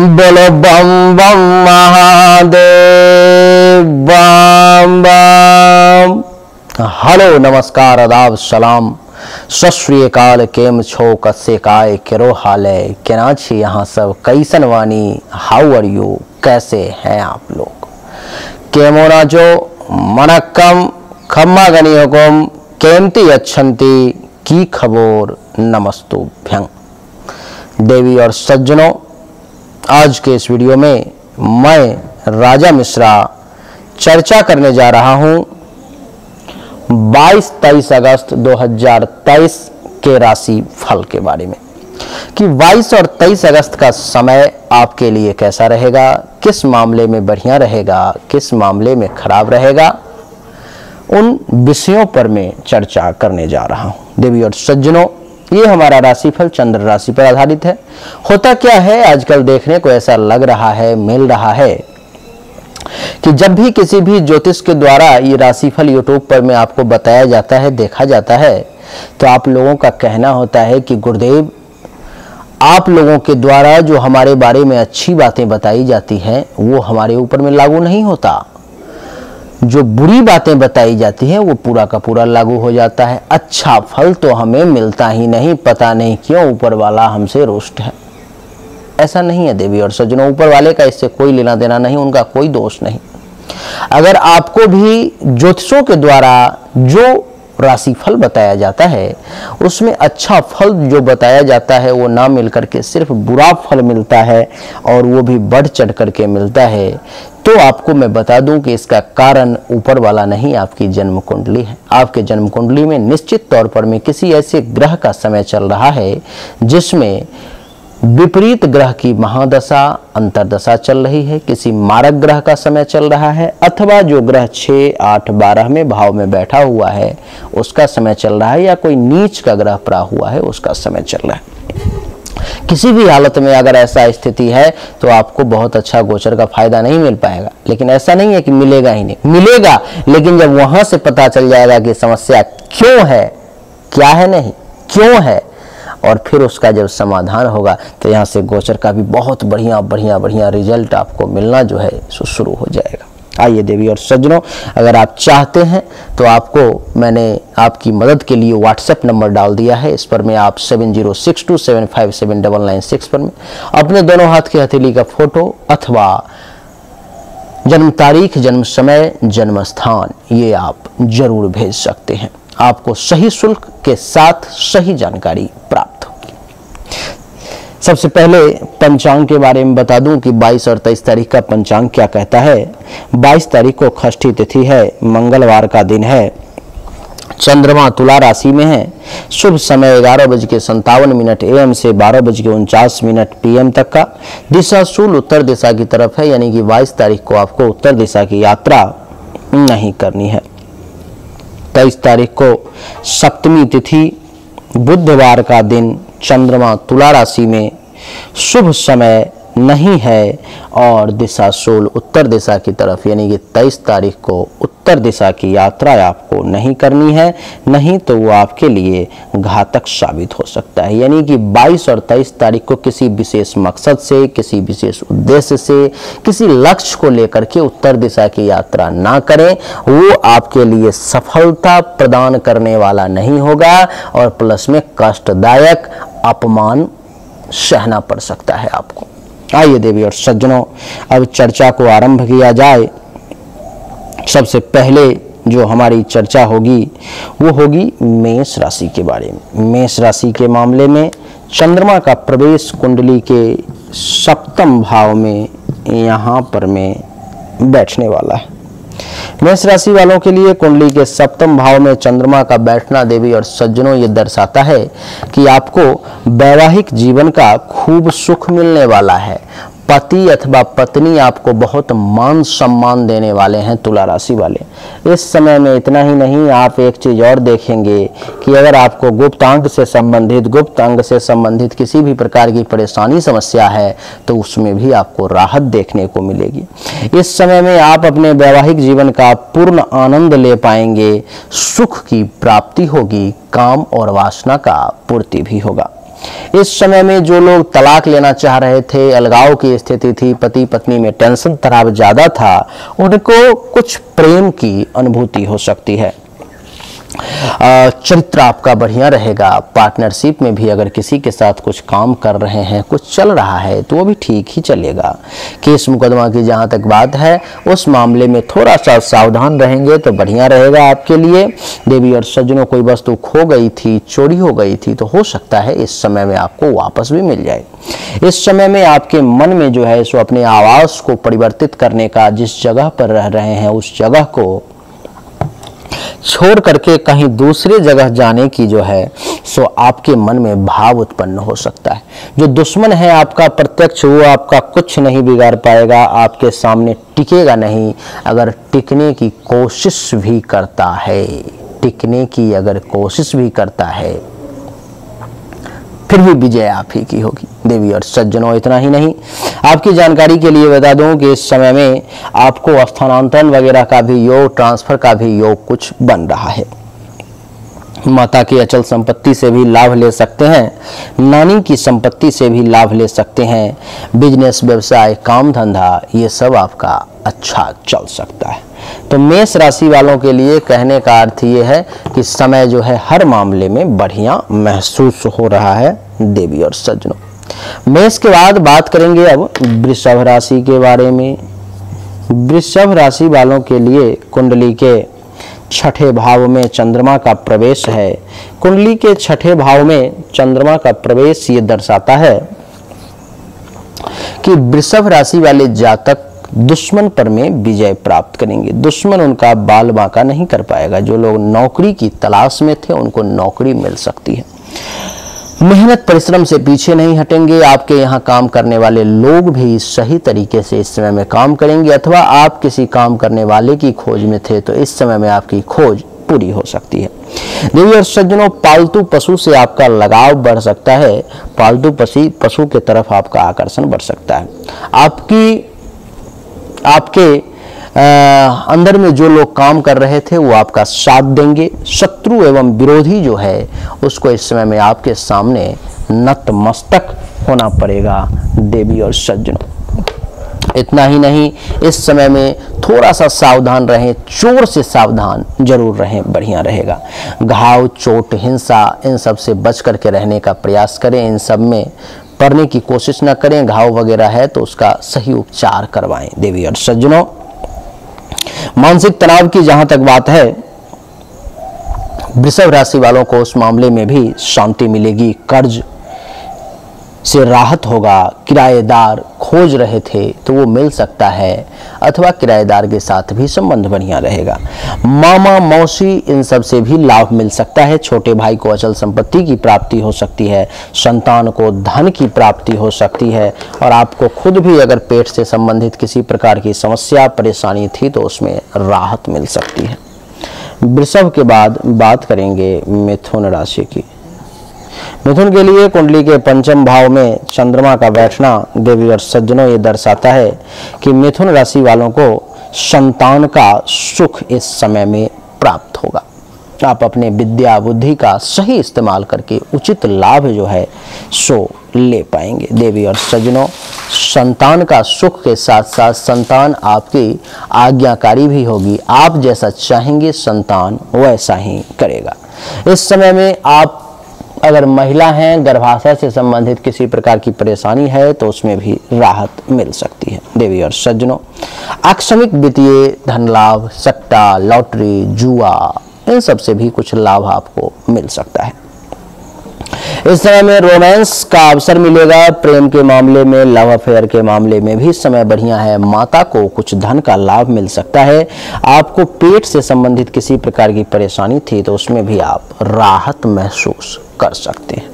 बोलो बम बम महादेव बम बम। हेलो नमस्कार आदाब सलाम सत श्री अकाल। केम छो कस्से काय केरो हाले केना छी यहाँ सब कैसन वानी हाउ आर यू, कैसे हैं आप लोग। केमोना जो मनक्कम खम्मा गनी हुकुम केमती अच्छंती की खबोर नमस्तुभ्यं। देवी और सज्जनों, आज के इस वीडियो में मैं राजा मिश्रा चर्चा करने जा रहा हूं 22-23 अगस्त 2023 के राशि फल के बारे में कि 22 और 23 अगस्त का समय आपके लिए कैसा रहेगा, किस मामले में बढ़िया रहेगा, किस मामले में खराब रहेगा, उन विषयों पर मैं चर्चा करने जा रहा हूं। देवी और सज्जनों, ये हमारा राशिफल चंद्र राशि पर आधारित है। होता क्या है, आजकल देखने को ऐसा लग रहा है, मिल रहा है कि जब भी किसी भी ज्योतिष के द्वारा ये राशिफल यूट्यूब पर में आपको बताया जाता है, देखा जाता है, तो आप लोगों का कहना होता है कि गुरुदेव, आप लोगों के द्वारा जो हमारे बारे में अच्छी बातें बताई जाती हैं वो हमारे ऊपर में लागू नहीं होता, जो बुरी बातें बताई जाती हैं वो पूरा का पूरा लागू हो जाता है। अच्छा फल तो हमें मिलता ही नहीं, पता नहीं क्यों ऊपर वाला हमसे रुष्ट है। ऐसा नहीं है देवी और सज्जनों, ऊपर वाले का इससे कोई लेना देना नहीं, उनका कोई दोष नहीं। अगर आपको भी ज्योतिषों के द्वारा जो राशिफल बताया जाता है उसमें अच्छा फल जो बताया जाता है वो ना मिल करके सिर्फ बुरा फल मिलता है और वो भी बढ़ चढ़ करके मिलता है, तो आपको मैं बता दूं कि इसका कारण ऊपर वाला नहीं, आपकी जन्म कुंडली है। आपके जन्म कुंडली में निश्चित तौर पर में किसी ऐसे ग्रह का समय चल रहा है जिसमें विपरीत ग्रह की महादशा अंतरदशा चल रही है, किसी मारक ग्रह का समय चल रहा है, अथवा जो ग्रह 6, 8, 12 में भाव में बैठा हुआ है उसका समय चल रहा है, या कोई नीच का ग्रह पड़ा हुआ है उसका समय चल रहा है। किसी भी हालत में अगर ऐसा स्थिति है तो आपको बहुत अच्छा गोचर का फायदा नहीं मिल पाएगा। लेकिन ऐसा नहीं है कि मिलेगा ही नहीं, मिलेगा, लेकिन जब वहां से पता चल जाएगा कि समस्या क्यों है, क्या है नहीं, क्यों है, और फिर उसका जब समाधान होगा तो यहाँ से गोचर का भी बहुत बढ़िया रिजल्ट आपको मिलना जो है शुरू हो जाएगा। आइए देवी और सज्जनों, अगर आप चाहते हैं तो आपको मैंने आपकी मदद के लिए व्हाट्सएप नंबर डाल दिया है। इस पर में आप 7062757996 पर में अपने दोनों हाथ की हथेली का फोटो अथवा जन्म तारीख, जन्म समय, जन्म स्थान ये आप जरूर भेज सकते हैं। आपको सही शुल्क के साथ सही जानकारी प्राप्त होगी। सबसे पहले पंचांग के बारे में बता दूं कि 22 और 23 तारीख का पंचांग क्या कहता है। 22 तारीख को षष्ठी तिथि है, मंगलवार का दिन है, चंद्रमा तुला राशि में है, शुभ समय 11:57 AM से 12:49 PM तक का, दिशा शूल उत्तर दिशा की तरफ है, यानी कि 22 तारीख को आपको उत्तर दिशा की यात्रा नहीं करनी है। 23 तारीख को सप्तमी तिथि बुधवार का दिन, चंद्रमा तुला राशि में, शुभ समय नहीं है और दिशा शूल उत्तर दिशा की तरफ, यानी कि 23 तारीख को उत्तर दिशा की यात्रा आपको नहीं करनी है, नहीं तो वो आपके लिए घातक साबित हो सकता है। यानी कि 22 और 23 तारीख को किसी विशेष मकसद से, किसी विशेष उद्देश्य से, किसी लक्ष्य को लेकर के उत्तर दिशा की यात्रा ना करें, वो आपके लिए सफलता प्रदान करने वाला नहीं होगा और प्लस में कष्टदायक अपमान सहना पड़ सकता है आपको। आइए देवी और सज्जनों, अब चर्चा को आरंभ किया जाए। सबसे पहले जो हमारी चर्चा होगी वो होगी मेष राशि के बारे में। मेष राशि के मामले में चंद्रमा का प्रवेश कुंडली के सप्तम भाव में यहाँ पर में बैठने वाला है। मेष राशि वालों के लिए कुंडली के सप्तम भाव में चंद्रमा का बैठना देवी और सज्जनों ये दर्शाता है कि आपको वैवाहिक जीवन का खूब सुख मिलने वाला है। पति अथवा पत्नी आपको बहुत मान सम्मान देने वाले हैं तुला राशि वाले। इस समय में इतना ही नहीं, आप एक चीज और देखेंगे कि अगर आपको गुप्त अंग से संबंधित किसी भी प्रकार की परेशानी समस्या है तो उसमें भी आपको राहत देखने को मिलेगी। इस समय में आप अपने वैवाहिक जीवन का पूर्ण आनंद ले पाएंगे, सुख की प्राप्ति होगी, काम और वासना का पूर्ति भी होगा। इस समय में जो लोग तलाक लेना चाह रहे थे, अलगाव की स्थिति थी, पति पत्नी में टेंशन तनाव ज्यादा था, उनको कुछ प्रेम की अनुभूति हो सकती है। चरित्र आपका बढ़िया रहेगा। पार्टनरशिप में भी अगर किसी के साथ कुछ काम कर रहे हैं, कुछ चल रहा है, तो वो भी ठीक ही चलेगा। केस मुकदमा की जहां तक बात है, उस मामले में थोड़ा सा सावधान रहेंगे तो बढ़िया रहेगा आपके लिए। देवी और सज्जनों, कोई वस्तु खो गई थी, चोरी हो गई थी, तो हो सकता है इस समय में आपको वापस भी मिल जाए। इस समय में आपके मन में जो है सो अपने आवास को परिवर्तित करने का, जिस जगह पर रह रहे हैं उस जगह को छोड़ करके कहीं दूसरे जगह जाने की जो है सो आपके मन में भाव उत्पन्न हो सकता है। जो दुश्मन है आपका प्रत्यक्ष, वो आपका कुछ नहीं बिगाड़ पाएगा, आपके सामने टिकेगा नहीं। अगर टिकने की कोशिश भी करता है, टिकने की अगर कोशिश भी करता है, फिर भी विजय आप ही की होगी। देवी और सज्जनों, इतना ही नहीं, आपकी जानकारी के लिए बता दूं कि इस समय में आपको स्थानांतरण वगैरह का भी योग, ट्रांसफर का भी योग कुछ बन रहा है। माता की अचल संपत्ति से भी लाभ ले सकते हैं, नानी की संपत्ति से भी लाभ ले सकते हैं। बिजनेस, व्यवसाय, काम धंधा, ये सब आपका अच्छा चल सकता है। तो मेष राशि वालों के लिए कहने का अर्थ ये है कि समय जो है हर मामले में बढ़िया महसूस हो रहा है। देवी और सज्जनों, मेष के बाद बात करेंगे अब वृषभ राशि के बारे में। वृषभ राशि वालों के लिए कुंडली के छठे भाव में चंद्रमा का प्रवेश है। कुंडली के छठे भाव में चंद्रमा का प्रवेश ये दर्शाता है कि वृषभ राशि वाले जातक दुश्मन पर में विजय प्राप्त करेंगे। दुश्मन उनका बाल बांका नहीं कर पाएगा। जो लोग नौकरी की तलाश में थे, उनको नौकरी मिल सकती है। मेहनत परिश्रम से पीछे नहीं हटेंगे। आपके यहाँ काम करने वाले लोग भी सही तरीके से इस समय में काम करेंगे, अथवा आप किसी काम करने वाले की खोज में थे तो इस समय में आपकी खोज पूरी हो सकती है। देवी और सज्जनों, पालतू पशु से आपका लगाव बढ़ सकता है। पालतू पशु के तरफ आपका आकर्षण बढ़ सकता है। आपके अंदर में जो लोग काम कर रहे थे वो आपका साथ देंगे। शत्रु एवं विरोधी जो है उसको इस समय में आपके सामने नतमस्तक होना पड़ेगा। देवी और सज्जनों, इतना ही नहीं, इस समय में थोड़ा सा सावधान रहें, चोर से सावधान जरूर रहें, बढ़िया रहेगा। घाव, चोट, हिंसा, इन सब से बच करके रहने का प्रयास करें। इन सब में पड़ने की कोशिश न करें। घाव वगैरह है तो उसका सही उपचार करवाएं। देवी और सज्जनों, मानसिक तनाव की जहां तक बात है, वृषभ राशि वालों को उस मामले में भी शांति मिलेगी। कर्ज से राहत होगा। किराएदार खोज रहे थे तो वो मिल सकता है, अथवा किराएदार के साथ भी संबंध बढ़िया रहेगा। मामा, मौसी, इन सब से भी लाभ मिल सकता है। छोटे भाई को अचल संपत्ति की प्राप्ति हो सकती है। संतान को धन की प्राप्ति हो सकती है। और आपको खुद भी अगर पेट से संबंधित किसी प्रकार की समस्या, परेशानी थी तो उसमें राहत मिल सकती है। वृषभ के बाद बात करेंगे मिथुन राशि की। मिथुन के लिए कुंडली के पंचम भाव में चंद्रमा का बैठना, देवी और सज्जनों, ये दर्शाता है कि मिथुन राशि वालों को संतान का सुख इस समय में प्राप्त होगा। आप अपने विद्या बुद्धि का सही इस्तेमाल करके उचित लाभ जो है सो ले पाएंगे। देवी और सज्जनों, संतान का सुख के साथ साथ संतान आपकी आज्ञाकारी भी होगी। आप जैसा चाहेंगे संतान वैसा ही करेगा। इस समय में आप अगर महिला हैं, गर्भाशय से संबंधित किसी प्रकार की परेशानी है तो उसमें भी राहत मिल सकती है। देवी और सज्जनों, आकस्मिक वित्तीय धन लाभ, सट्टा, लॉटरी, जुआ, इन सब से भी कुछ लाभ आपको मिल सकता है। इस समय में रोमांस का अवसर मिलेगा। प्रेम के मामले में, लव अफेयर के मामले में भी समय बढ़िया है। माता को कुछ धन का लाभ मिल सकता है। आपको पेट से संबंधित किसी प्रकार की परेशानी थी तो उसमें भी आप राहत महसूस कर सकते हैं।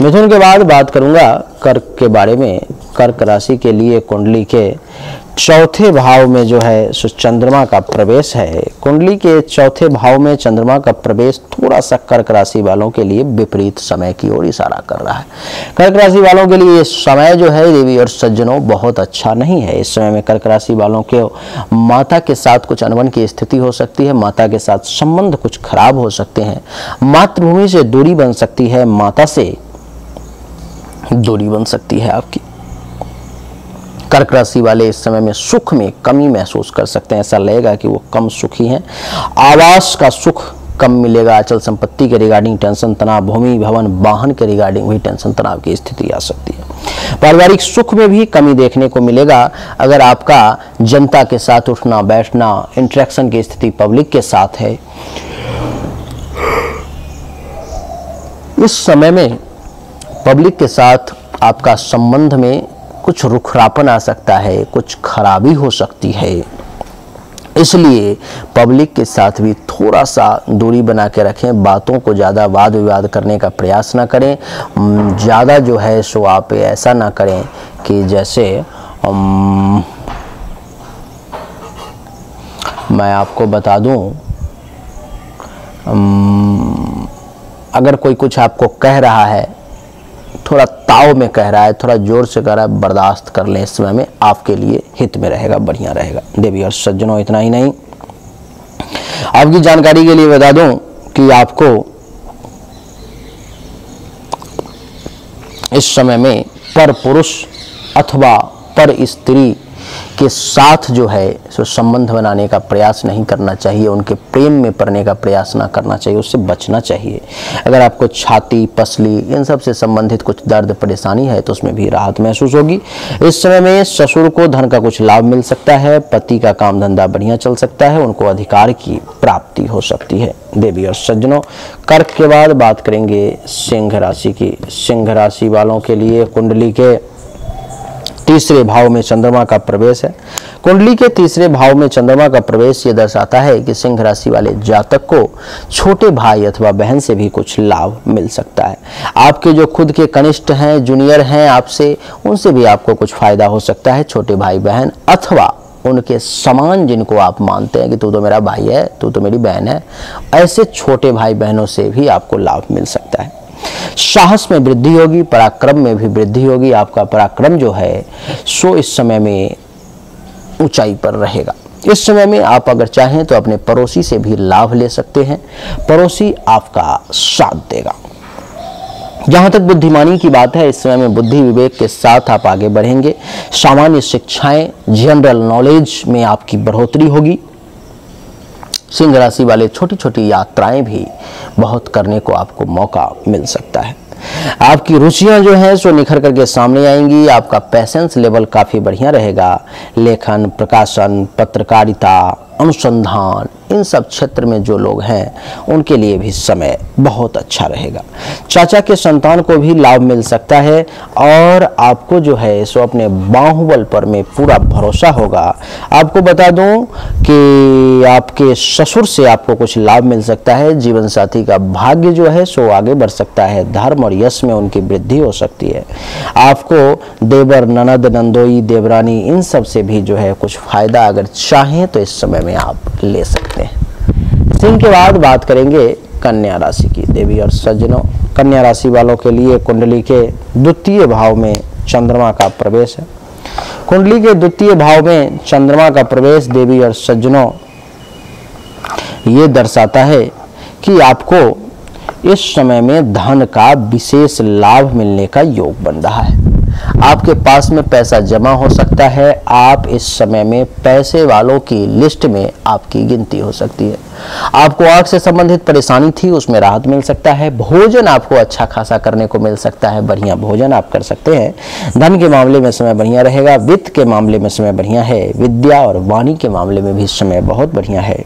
मिथुन के बाद बात करूंगा कर्क के बारे में। कर्क राशि के लिए कुंडली के चौथे भाव में जो है सो चंद्रमा का प्रवेश है। कुंडली के चौथे भाव में चंद्रमा का प्रवेश थोड़ा सा कर्क राशि वालों के लिए विपरीत समय की ओर इशारा कर रहा है। कर्क राशि वालों के लिए समय जो है, देवी और सज्जनों, बहुत अच्छा नहीं है। इस समय में कर्क राशि वालों के माता के साथ कुछ अनबन की स्थिति हो सकती है। माता के साथ संबंध कुछ खराब हो सकते हैं। मातृभूमि से दूरी बन सकती है। माता से दूरी बन सकती है आपकी। कर्क राशि वाले इस समय में सुख में कमी महसूस कर सकते हैं, ऐसा लगेगा कि वो कम सुखी हैं। आवास का सुख कम मिलेगा, अचल संपत्ति के रिगार्डिंग टेंशन तनाव, भूमि भवन वाहन के रिगार्डिंग भी टेंशन तनाव की स्थिति आ सकती है। पारिवारिक सुख में भी कमी देखने को मिलेगा। अगर आपका जनता के साथ उठना बैठना, इंटरेक्शन की स्थिति पब्लिक के साथ है, इस समय में पब्लिक के साथ आपका संबंध में कुछ रुखरापन आ सकता है, कुछ खराबी हो सकती है। इसलिए पब्लिक के साथ भी थोड़ा सा दूरी बना के रखें। बातों को ज़्यादा वाद विवाद करने का प्रयास ना करें। ज़्यादा जो है सो आप ऐसा ना करें कि जैसे मैं आपको बता दूं, अगर कोई कुछ आपको कह रहा है, थोड़ा ताव में कह रहा है, थोड़ा जोर से कह रहा है, बर्दाश्त कर लें। इस समय में आपके लिए हित में रहेगा, बढ़िया रहेगा। देवी और सज्जनों, इतना ही नहीं, आपकी जानकारी के लिए बता दूं कि आपको इस समय में पर पुरुष अथवा पर स्त्री के साथ जो है सो संबंध बनाने का प्रयास नहीं करना चाहिए, उनके प्रेम में पड़ने का प्रयास ना करना चाहिए, उससे बचना चाहिए। अगर आपको छाती, पसली इन सब से संबंधित कुछ दर्द परेशानी है तो उसमें भी राहत महसूस होगी। इस समय में ससुर को धन का कुछ लाभ मिल सकता है, पति का काम धंधा बढ़िया चल सकता है, उनको अधिकार की प्राप्ति हो सकती है। देवी और सज्जनों, कर्क के बाद बात करेंगे सिंह राशि की। सिंह राशि वालों के लिए कुंडली के तीसरे भाव में चंद्रमा का प्रवेश है। कुंडली के तीसरे भाव में चंद्रमा का प्रवेश ये दर्शाता है कि सिंह राशि वाले जातक को छोटे भाई अथवा बहन से भी कुछ लाभ मिल सकता है। आपके जो खुद के कनिष्ठ हैं, जूनियर हैं आपसे, उनसे भी आपको कुछ फायदा हो सकता है। छोटे भाई बहन अथवा उनके समान जिनको आप मानते हैं कि तू तो मेरा भाई है, तू तो मेरी बहन है, ऐसे छोटे भाई बहनों से भी आपको लाभ मिल सकता है। साहस में वृद्धि होगी, पराक्रम में भी वृद्धि होगी। आपका पराक्रम जो है सो इस समय में ऊंचाई पर रहेगा। इस समय में आप अगर चाहें तो अपने पड़ोसी से भी लाभ ले सकते हैं, पड़ोसी आपका साथ देगा। जहां तक बुद्धिमानी की बात है, इस समय में बुद्धि विवेक के साथ आप आगे बढ़ेंगे। सामान्य शिक्षाएं, जनरल नॉलेज में आपकी बढ़ोतरी होगी। सिंह राशि वाले छोटी छोटी यात्राएं भी बहुत करने को आपको मौका मिल सकता है। आपकी रुचियां जो हैं सो निखर करके सामने आएंगी। आपका पैसेंस लेवल काफ़ी बढ़िया रहेगा। लेखन, प्रकाशन, पत्रकारिता, अनुसंधान, इन सब क्षेत्र में जो लोग हैं उनके लिए भी समय बहुत अच्छा रहेगा। चाचा के संतान को भी लाभ मिल सकता है और आपको जो है सो अपने बाहुबल पर में पूरा भरोसा होगा। आपको बता दूं कि आपके ससुर से आपको कुछ लाभ मिल सकता है। जीवन साथी का भाग्य जो है सो आगे बढ़ सकता है। धर्म और यश में उनकी वृद्धि हो सकती है। आपको देवर, ननद, नंदोई, देवरानी इन सब से भी जो है कुछ फायदा अगर चाहें तो इस समय में आप ले सकते हैं। सिंह के बाद बात करेंगे कन्या राशि की। देवी और सज्जनों, कन्या राशि वालों के लिए कुंडली के द्वितीय भाव में चंद्रमा का प्रवेश है। कुंडली के द्वितीय भाव में चंद्रमा का प्रवेश देवी और सज्जनों ये दर्शाता है कि आपको इस समय में धन का विशेष लाभ मिलने का योग बन रहा है। आपके पास में पैसा जमा हो सकता है। आप इस समय में पैसे वालों की लिस्ट में आपकी गिनती हो सकती है। आपको आंख से संबंधित परेशानी थी, उसमें राहत मिल सकता है। भोजन आपको अच्छा खासा करने को मिल सकता है, बढ़िया भोजन आप कर सकते हैं। धन के मामले में समय बढ़िया रहेगा। वित्त के मामले में समय बढ़िया है। विद्या और वाणी के मामले में भी समय बहुत बढ़िया है।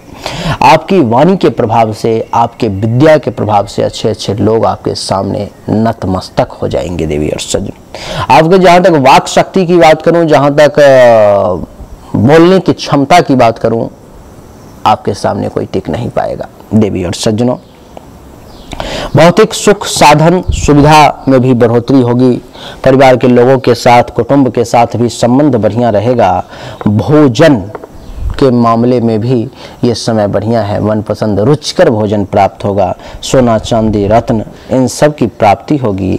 आपकी वाणी के प्रभाव से, आपके विद्या के प्रभाव से अच्छे अच्छे लोग आपके सामने नतमस्तक हो जाएंगे। देवी और सज्जन, आपके जहां तक वाक शक्ति की बात करूं, जहां तक बोलने की क्षमता की बात करूं, आपके सामने कोई टिक नहीं पाएगा। देवी और सज्जनों, भौतिक सुख, साधन, सुविधा में भी बढ़ोतरी होगी। परिवार के लोगों के साथ, कुटुंब के साथ भी संबंध बढ़िया रहेगा। भोजन के मामले में भी ये समय बढ़िया है। मनपसंद रुचिकर भोजन प्राप्त होगा। सोना, चांदी, रत्न इन सब की प्राप्ति होगी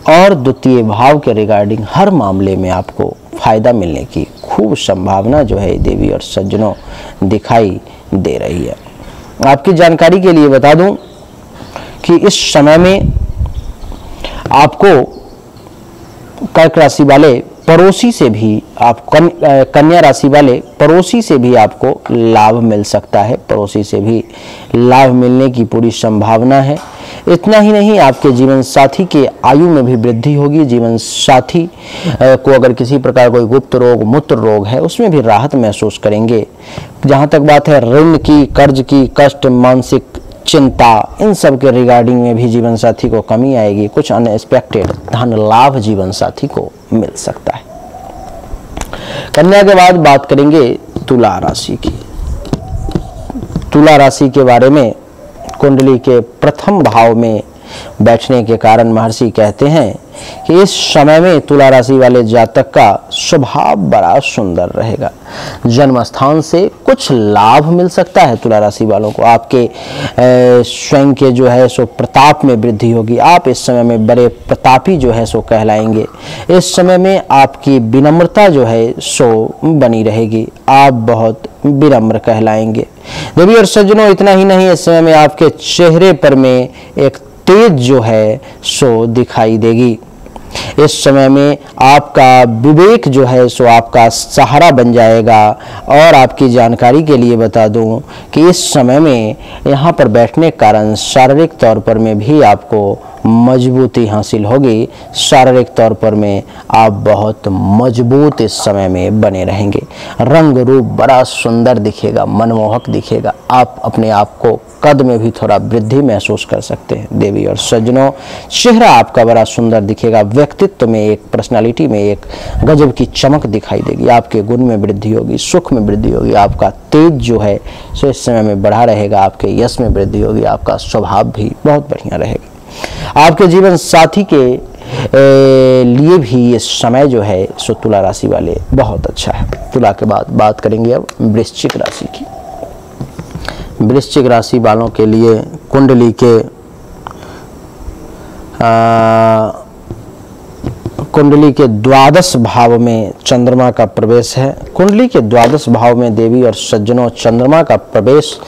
और द्वितीय भाव के रिगार्डिंग हर मामले में आपको फायदा मिलने की खूब संभावना जो है देवी और सज्जनों दिखाई दे रही है। आपकी जानकारी के लिए बता दूं कि इस समय में आपको कर्क राशि वाले पड़ोसी से भी आप कन्या राशि वाले पड़ोसी से भी आपको लाभ मिल सकता है, पड़ोसी से भी लाभ मिलने की पूरी संभावना है। इतना ही नहीं, आपके जीवन साथी के आयु में भी वृद्धि होगी। जीवन साथी को अगर किसी प्रकार कोई गुप्त रोग, मूत्र रोग है, उसमें भी राहत महसूस करेंगे। जहाँ तक बात है ऋण की, कर्ज की, कष्ट, मानसिक चिंता, इन सब के रिगार्डिंग में भी जीवन साथी को कमी आएगी। कुछ अनएक्सपेक्टेड धन लाभ जीवन साथी को मिल सकता है। कन्या के बाद बात करेंगे तुला राशि की। तुला राशि के बारे में कुंडली के प्रथम भाव में बैठने के कारण महर्षि कहते हैं कि इस समय में तुला राशि वाले जातक का स्वभाव बड़ा सुंदर रहेगा। जन्म स्थान से कुछ लाभ मिल सकता है तुला राशि वालों को। आपके स्वयं के जो है सो प्रताप में वृद्धि होगी। आप इस समय में बड़े प्रतापी जो है सो कहलाएंगे। इस समय में आपकी विनम्रता जो है सो बनी रहेगी। आप बहुत विनम्र कहलाएंगे। देवी और सज्जनों, इतना ही नहीं, इस समय में आपके चेहरे पर में एक तेज जो है सो दिखाई देगी। इस समय में आपका विवेक जो है सो आपका सहारा बन जाएगा। और आपकी जानकारी के लिए बता दूं कि इस समय में यहाँ पर बैठने के कारण शारीरिक तौर पर में भी आपको मजबूती हासिल होगी। शारीरिक तौर पर में आप बहुत मजबूत इस समय में बने रहेंगे। रंग रूप बड़ा सुंदर दिखेगा, मनमोहक दिखेगा। आप अपने आप को कद में भी थोड़ा वृद्धि महसूस कर सकते हैं। देवी और सज्जनों, चेहरा आपका बड़ा सुंदर दिखेगा। व्यक्तित्व में, एक पर्सनालिटी में एक गजब की चमक दिखाई देगी। आपके गुण में वृद्धि होगी, सुख में वृद्धि होगी। आपका तेज जो है सो इस समय में बढ़ा रहेगा। आपके यश में वृद्धि होगी। आपका स्वभाव भी बहुत बढ़िया रहेगा। आपके जीवन साथी के लिए भी ये समय जो है सो तुला राशि वाले बहुत अच्छा है। तुला के बाद बात करेंगे अब वृश्चिक राशि की। वृश्चिक राशि वालों के लिए कुंडली के द्वादश भाव में चंद्रमा का प्रवेश है। कुंडली के द्वादश भाव में देवी और सज्जनों चंद्रमा का प्रवेश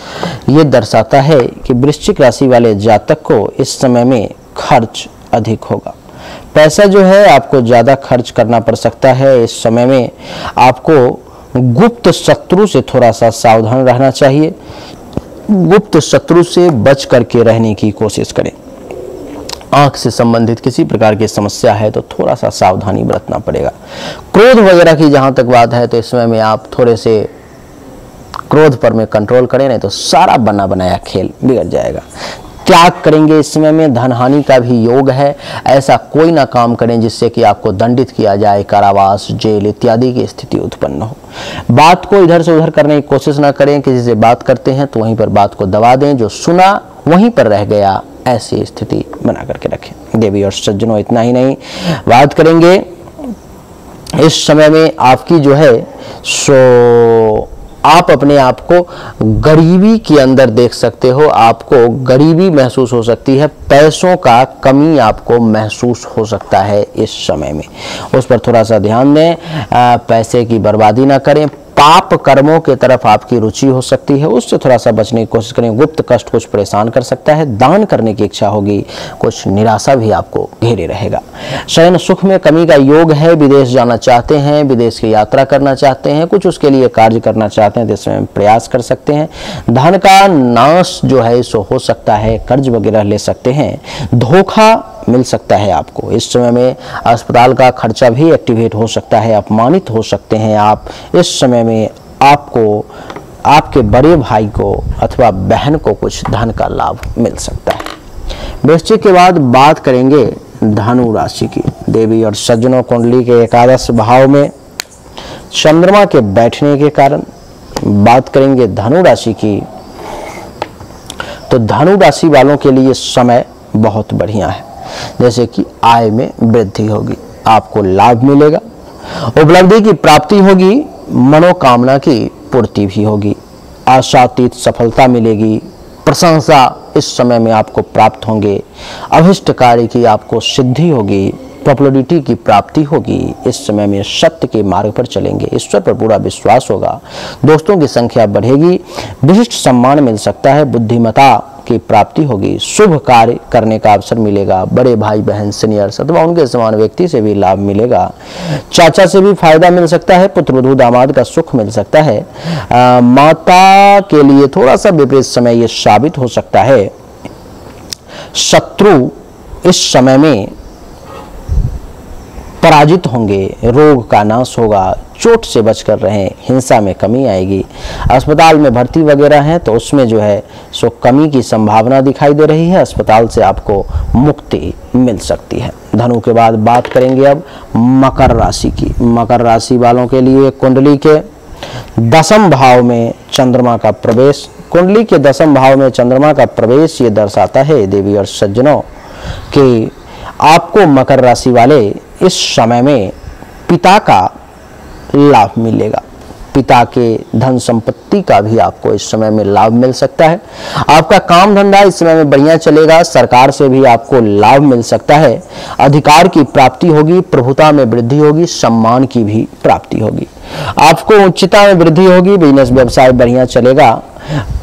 ये दर्शाता है कि वृश्चिक राशि वाले जातक को इस समय में खर्च अधिक होगा। पैसा जो है आपको ज़्यादा खर्च करना पड़ सकता है। इस समय में आपको गुप्त शत्रु से थोड़ा सा सावधान रहना चाहिए। गुप्त शत्रु से बच करके रहने की कोशिश करें। आंख से संबंधित किसी प्रकार की समस्या है तो थोड़ा सा सावधानी बरतना पड़ेगा। क्रोध वगैरह की जहां तक बात है तो इस समय में आप थोड़े से क्रोध पर में कंट्रोल करें, नहीं तो सारा बना बनाया खेल बिगड़ जाएगा। त्याग करेंगे। इस समय में धन हानि का भी योग है। ऐसा कोई ना काम करें जिससे कि आपको दंडित किया जाए, कारावास, जेल इत्यादि की स्थिति उत्पन्न हो। बात को इधर से उधर करने की कोशिश ना करें। किसी से बात करते हैं तो वहीं पर बात को दबा दें। जो सुना वहीं पर रह गया, ऐसी स्थिति बना करके रखें। देवी और सज्जनों, इतना ही नहीं, बात करेंगे इस समय में आपकी जो है सो आप अपने आप को गरीबी के अंदर देख सकते हो। आपको गरीबी महसूस हो सकती है। पैसों का कमी आपको महसूस हो सकता है इस समय में। उस पर थोड़ा सा ध्यान दें। पैसे की बर्बादी ना करें। पाप कर्मों की तरफ आपकी रुचि हो सकती है, उससे थोड़ा सा बचने की कोशिश करें। गुप्त कष्ट कुछ परेशान कर सकता है। दान करने की इच्छा होगी। कुछ निराशा भी आपको घेरे रहेगा। शयन सुख में कमी का योग है। विदेश जाना चाहते हैं, विदेश की यात्रा करना चाहते हैं, कुछ उसके लिए कार्य करना चाहते हैं तो इसमें प्रयास कर सकते हैं। धन का नाश जो है सो हो सकता है। कर्ज वगैरह ले सकते हैं। धोखा मिल सकता है आपको। इस समय में अस्पताल का खर्चा भी एक्टिवेट हो सकता है। अपमानित हो सकते हैं आप। इस समय में आपको आपके बड़े भाई को अथवा बहन को कुछ धन का लाभ मिल सकता है। वृश्चिक के बाद बात करेंगे धनु राशि की। देवी और सज्जनों, कुंडली के एकादश भाव में चंद्रमा के बैठने के कारण बात करेंगे धनु राशि की। तो धनु राशि वालों के लिए समय बहुत बढ़िया है। जैसे कि आय में वृद्धि होगी, आपको लाभ मिलेगा, उपलब्धि की प्राप्ति होगी, मनोकामना की पूर्ति भी होगी, आशातीत सफलता मिलेगी, प्रशंसा इस समय में आपको प्राप्त होंगे, अभिष्ट कार्य की आपको सिद्धि होगी, पॉपुलरिटी की प्राप्ति होगी। इस समय में सत्य के मार्ग पर चलेंगे। ईश्वर पर पूरा विश्वास होगा। दोस्तों की संख्या बढ़ेगी। विशिष्ट सम्मान मिल सकता है। बुद्धिमता की की प्राप्ति होगी, शुभ कार्य करने का अवसर मिलेगा, बड़े भाई बहन सीनियर्स अथवा उनके समान व्यक्ति से भी लाभ मिलेगा, चाचा से भी फायदा मिल सकता है, पुत्रवधू दामाद का सुख मिल सकता है। माता के लिए थोड़ा सा विपरीत समय ये साबित हो सकता है। शत्रु इस समय में पराजित होंगे, रोग का नाश होगा, चोट से बचकर रहें, हिंसा में कमी आएगी। अस्पताल में भर्ती वगैरह हैं तो उसमें जो है सो कमी की संभावना दिखाई दे रही है, अस्पताल से आपको मुक्ति मिल सकती है। धनु के बाद बात करेंगे अब मकर राशि की। मकर राशि वालों के लिए कुंडली के 10वें भाव में चंद्रमा का प्रवेश, कुंडली के 10वें भाव में चंद्रमा का प्रवेश ये दर्शाता है देवी और सज्जनों कि आपको मकर राशि वाले इस समय में पिता का लाभ मिलेगा, पिता के धन संपत्ति का भी आपको इस समय में लाभ मिल सकता है। आपका काम धंधा इस समय में बढ़िया चलेगा, सरकार से भी आपको लाभ मिल सकता है, अधिकार की प्राप्ति होगी, प्रभुता में वृद्धि होगी, सम्मान की भी प्राप्ति होगी, आपको उच्चता में वृद्धि होगी, बिजनेस व्यवसाय बढ़िया चलेगा,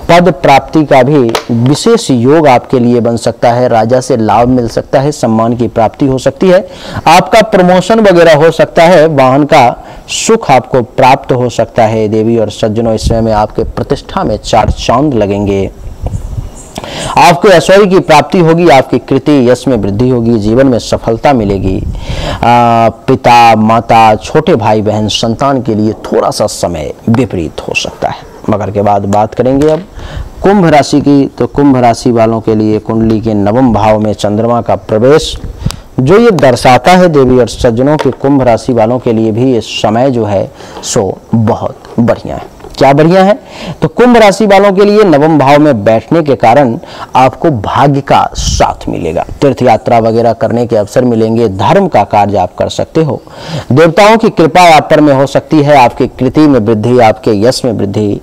पद प्राप्ति का भी विशेष योग आपके लिए बन सकता है, राजा से लाभ मिल सकता है, सम्मान की प्राप्ति हो सकती है, आपका प्रमोशन वगैरह हो सकता है, वाहन का सुख आपको प्राप्त हो सकता है। देवी और सज्जनों इस समय में आपके प्रतिष्ठा में 4 चांद लगेंगे, आपको ऐश्वर्य की प्राप्ति होगी, आपकी कृति यश में वृद्धि होगी, जीवन में सफलता मिलेगी। पिता माता छोटे भाई बहन संतान के लिए थोड़ा सा समय विपरीत हो सकता है। मकर के बाद बात करेंगे अब कुंभ राशि की। तो कुंभ राशि वालों के लिए कुंडली के 9वें भाव में चंद्रमा का प्रवेश जो ये दर्शाता है देवी और सज्जनों के कुंभ राशि वालों के लिए भी इस समय जो है सो बहुत बढ़िया है। क्या बढ़िया है? तो कुंभ राशि वालों के लिए 9वें भाव में बैठने के कारण आपको भाग्य का साथ मिलेगा, तीर्थ यात्रा वगैरह करने के अवसर मिलेंगे, धर्म का कार्य आप कर सकते हो, देवताओं की कृपा आप पर में हो सकती है, आपकी कृति में वृद्धि, आपके यश में वृद्धि,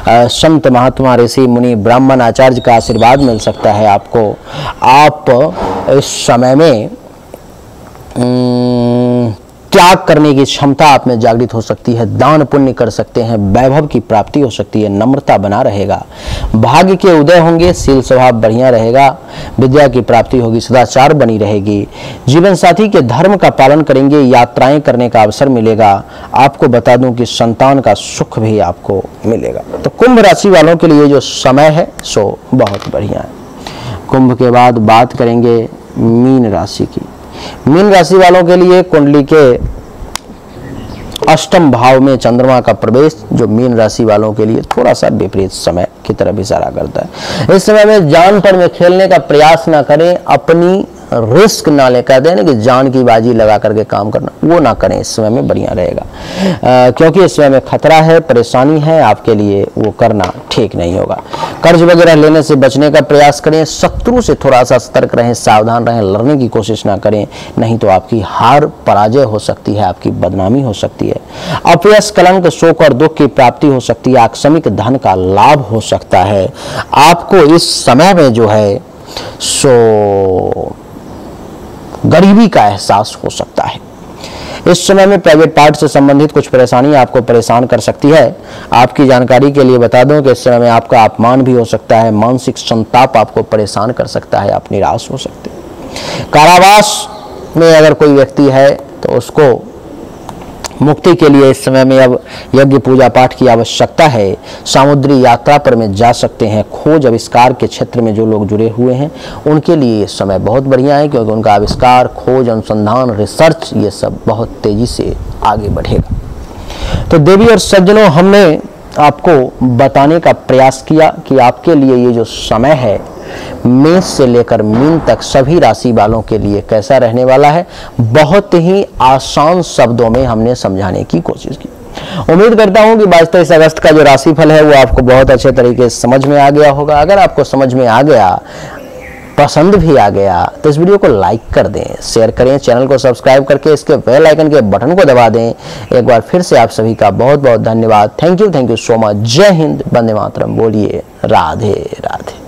संत महात्मा ऋषि मुनि ब्राह्मण आचार्य का आशीर्वाद मिल सकता है आपको। आप इस समय में त्याग करने की क्षमता आप में जागृत हो सकती है, दान पुण्य कर सकते हैं, वैभव की प्राप्ति हो सकती है, नम्रता बना रहेगा, भाग्य के उदय होंगे, शील स्वभाव बढ़िया रहेगा, विद्या की प्राप्ति होगी, सदाचार बनी रहेगी, जीवन साथी के धर्म का पालन करेंगे, यात्राएं करने का अवसर मिलेगा। आपको बता दूं कि संतान का सुख भी आपको मिलेगा। तो कुंभ राशि वालों के लिए जो समय है सो बहुत बढ़िया है। कुंभ के बाद बात करेंगे मीन राशि की। मीन राशि वालों के लिए कुंडली के 8वें भाव में चंद्रमा का प्रवेश जो मीन राशि वालों के लिए थोड़ा सा विपरीत समय की तरफ इशारा करता है। इस समय में जान पर में खेलने का प्रयास ना करें, अपनी रिस्क ना ले, कहते हैं ना कि जान की बाजी लगा करके काम करना, वो ना करें, इस समय में बढ़िया रहेगा, क्योंकि इस समय में खतरा है, परेशानी है, आपके लिए वो करना ठीक नहीं होगा। कर्ज वगैरह लेने से बचने का प्रयास करें, शत्रु से थोड़ा सा सतर्क रहें, सावधान रहें, लड़ने की कोशिश ना करें, नहीं तो आपकी हार पराजय हो सकती है, आपकी बदनामी हो सकती है, अपयश कलंक शोक और दुख की प्राप्ति हो सकती है, आकस्मिक धन का लाभ हो सकता है। आपको इस समय में जो है सो गरीबी का एहसास हो सकता है। इस समय में प्राइवेट पार्ट से संबंधित कुछ परेशानी आपको परेशान कर सकती है। आपकी जानकारी के लिए बता दूं कि इस समय में आपका अपमान भी हो सकता है, मानसिक संताप आपको परेशान कर सकता है, आप निराश हो सकते हैं। कारावास में अगर कोई व्यक्ति है तो उसको मुक्ति के लिए इस समय में अब यज्ञ पूजा पाठ की आवश्यकता है। समुद्री यात्रा पर में जा सकते हैं। खोज आविष्कार के क्षेत्र में जो लोग जुड़े हुए हैं उनके लिए ये समय बहुत बढ़िया है, क्योंकि उनका आविष्कार, खोज, अनुसंधान, रिसर्च ये सब बहुत तेजी से आगे बढ़ेगा। तो देवी और सज्जनों, हमने आपको बताने का प्रयास किया कि आपके लिए ये जो समय है मेष से लेकर मीन तक सभी राशि वालों के लिए कैसा रहने वाला है, बहुत ही आसान शब्दों में हमने समझाने की कोशिश की। उम्मीद करता हूं कि 22-23 अगस्त का जो राशिफल है वो आपको बहुत अच्छे तरीके से समझ में आ गया होगा। अगर आपको समझ में आ गया, पसंद भी आ गया, तो इस वीडियो को लाइक कर दें, शेयर करें, चैनल को सब्सक्राइब करके इसके बेल आइकन के बटन को दबा दें। एक बार फिर से आप सभी का बहुत बहुत धन्यवाद। Thank you so much. जय हिंद, वंदे मातरम। बोलिए राधे राधे।